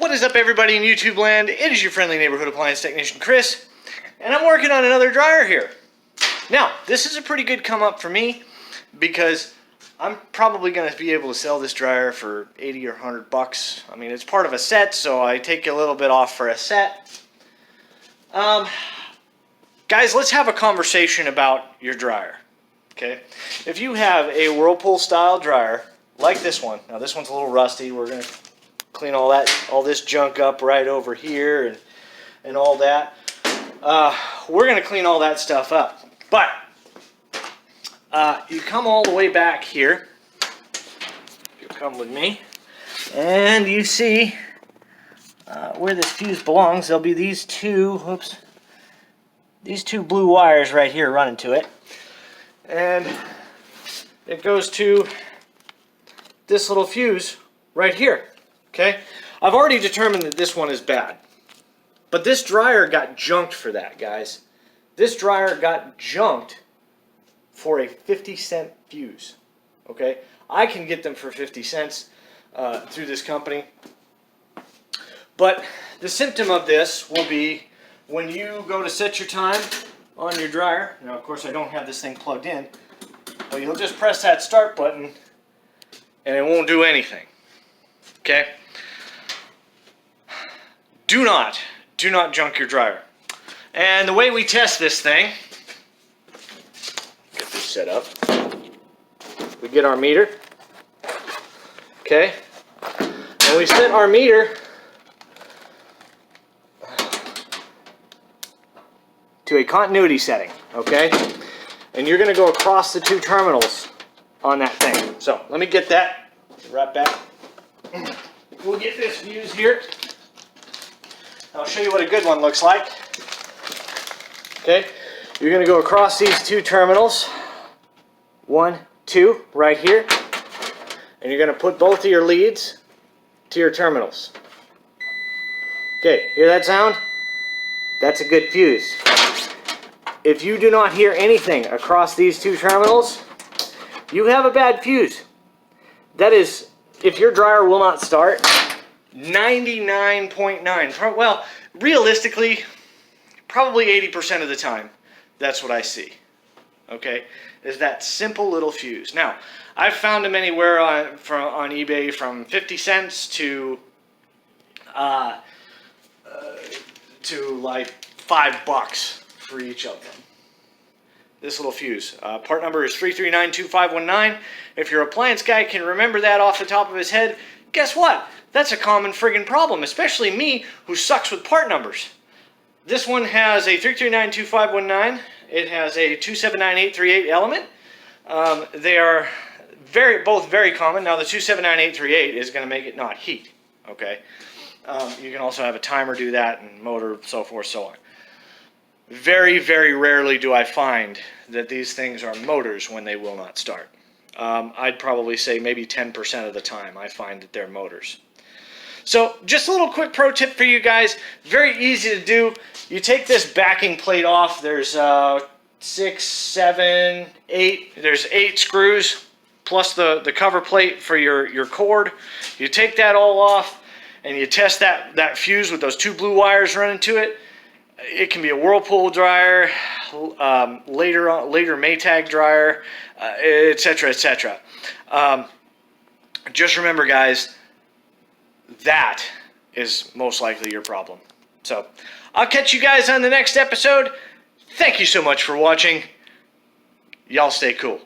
What is up, everybody in YouTube land? It is your friendly neighborhood appliance technician, Chris, and I'm working on another dryer here. Now, this is a pretty good come up for me because I'm probably going to be able to sell this dryer for 80 or 100 bucks. I mean, it's part of a set, so I take a little bit off for a set. Guys, let's have a conversation about your dryer. Okay, if you have a Whirlpool style dryer like this one, now this one's a little rusty. We're going to clean all this junk up right over here and all that. We're going to clean all that stuff up. But you come all the way back here. You come with me, and you see where this fuse belongs. There'll be these two blue wires right here running to it, and it goes to this little fuse right here. Okay, I've already determined that this one is bad, but this dryer got junked for that, guys. This dryer got junked for a 50-cent fuse. Okay, I can get them for 50 cents through this company, but the symptom of this will be when you go to set your time on your dryer. Now, of course, I don't have this thing plugged in, but you'll just press that start button and it won't do anything. Okay? Do not junk your dryer. And the way we test this thing, get this set up. We get our meter. Okay? And we set our meter to a continuity setting, okay? And you're gonna go across the two terminals on that thing. So let me get that right back. We'll get this fuse here. I'll show you what a good one looks like. Okay, you're gonna go across these two terminals. 1, 2, right here. And you're gonna put both of your leads to your terminals. Okay, hear that sound? That's a good fuse. If you do not hear anything across these two terminals, you have a bad fuse. That is, if your dryer will not start, 99.9, well, realistically, probably 80% of the time, that's what I see. Okay, is that simple little fuse. Now, I've found them anywhere on eBay from 50 cents to like $5 for each of them. This little fuse. Part number is 3392519. If your appliance guy can remember that off the top of his head, guess what? That's a common friggin' problem, especially me who sucks with part numbers. This one has a 3392519. It has a 279838 element. They are both very common. Now the 279838 is going to make it not heat. Okay. You can also have a timer do that, and motor, so forth, so on. Very, very rarely do I find that these things are motors when they will not start. I'd probably say maybe 10% of the time I find that they're motors. So just a little quick pro tip for you guys. Very easy to do. You take this backing plate off. There's 6, 7, 8. There's 8 screws plus the cover plate for your cord. You take that all off and you test that fuse with those two blue wires running to it. It can be a Whirlpool dryer, later Maytag dryer, etc., etc. Just remember, guys, that is most likely your problem. So I'll catch you guys on the next episode. Thank you so much for watching. Y'all stay cool.